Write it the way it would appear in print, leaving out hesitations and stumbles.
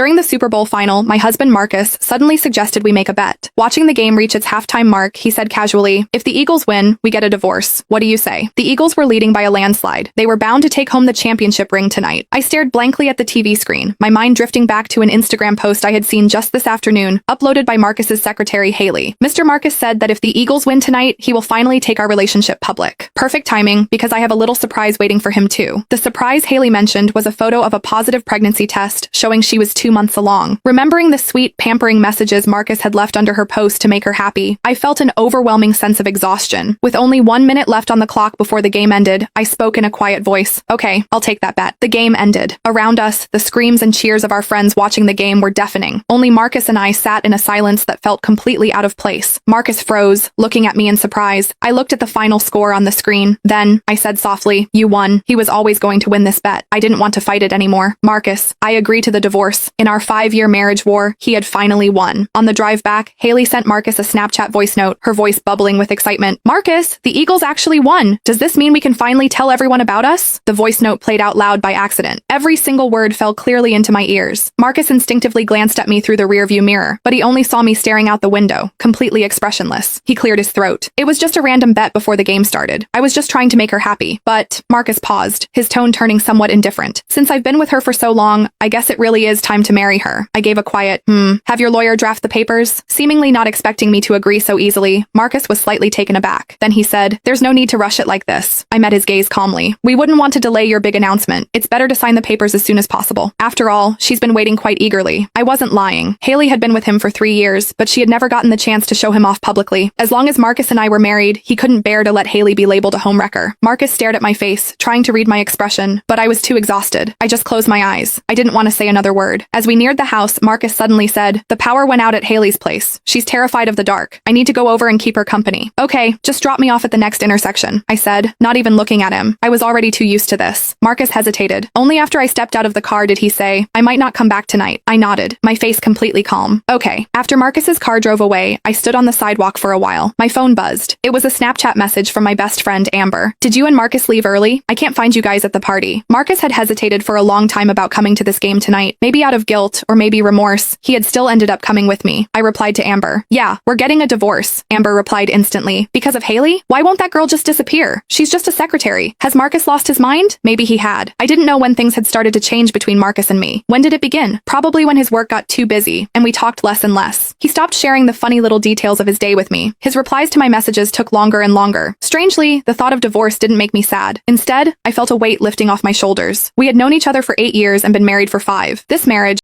During the Super Bowl final, my husband Marcus suddenly suggested we make a bet. Watching the game reach its halftime mark, he said casually, "If the Eagles win, we get a divorce. What do you say?" The Eagles were leading by a landslide. They were bound to take home the championship ring tonight. I stared blankly at the TV screen, my mind drifting back to an Instagram post I had seen just this afternoon, uploaded by Marcus's secretary Haley. Mr. Marcus said that if the Eagles win tonight, he will finally take our relationship public. Perfect timing, because I have a little surprise waiting for him too. The surprise Haley mentioned was a photo of a positive pregnancy test showing she was 2 months along. Remembering the sweet, pampering messages Marcus had left under her post to make her happy, I felt an overwhelming sense of exhaustion. With only 1 minute left on the clock before the game ended, I spoke in a quiet voice. "Okay, I'll take that bet." The game ended. Around us, the screams and cheers of our friends watching the game were deafening. Only Marcus and I sat in a silence that felt completely out of place. Marcus froze, looking at me in surprise. I looked at the final score on the screen. Then, I said softly, "You won." He was always going to win this bet. I didn't want to fight it anymore. "Marcus, I agree to the divorce." In our 5-year marriage war, he had finally won. On the drive back, Haley sent Marcus a Snapchat voice note, her voice bubbling with excitement. "Marcus, the Eagles actually won. Does this mean we can finally tell everyone about us?" The voice note played out loud by accident. Every single word fell clearly into my ears. Marcus instinctively glanced at me through the rearview mirror, but he only saw me staring out the window, completely expressionless. He cleared his throat. "It was just a random bet before the game started. I was just trying to make her happy." But Marcus paused, his tone turning somewhat indifferent. "Since I've been with her for so long, I guess it really is time to marry her." I gave a quiet, "Have your lawyer draft the papers?" Seemingly not expecting me to agree so easily, Marcus was slightly taken aback. Then he said, "There's no need to rush it like this." I met his gaze calmly. "We wouldn't want to delay your big announcement. It's better to sign the papers as soon as possible. After all, she's been waiting quite eagerly." I wasn't lying. Haley had been with him for 3 years, but she had never gotten the chance to show him off publicly. As long as Marcus and I were married, he couldn't bear to let Haley be labeled a homewrecker. Marcus stared at my face, trying to read my expression, but I was too exhausted. I just closed my eyes. I didn't want to say another word. As we neared the house, Marcus suddenly said, "The power went out at Haley's place. She's terrified of the dark. I need to go over and keep her company." "Okay, just drop me off at the next intersection," I said, not even looking at him. I was already too used to this. Marcus hesitated. Only after I stepped out of the car did he say, "I might not come back tonight." I nodded, my face completely calm. "Okay." After Marcus's car drove away, I stood on the sidewalk for a while. My phone buzzed. It was a Snapchat message from my best friend, Amber. "Did you and Marcus leave early? I can't find you guys at the party." Marcus had hesitated for a long time about coming to this game tonight, maybe out of guilt or maybe remorse. He had still ended up coming with me. I replied to Amber. "Yeah, we're getting a divorce." Amber replied instantly. "Because of Haley? Why won't that girl just disappear? She's just a secretary. Has Marcus lost his mind?" Maybe he had. I didn't know when things had started to change between Marcus and me. When did it begin? Probably when his work got too busy, and we talked less and less. He stopped sharing the funny little details of his day with me. His replies to my messages took longer and longer. Strangely, the thought of divorce didn't make me sad. Instead, I felt a weight lifting off my shoulders. We had known each other for 8 years and been married for 5. This marriage,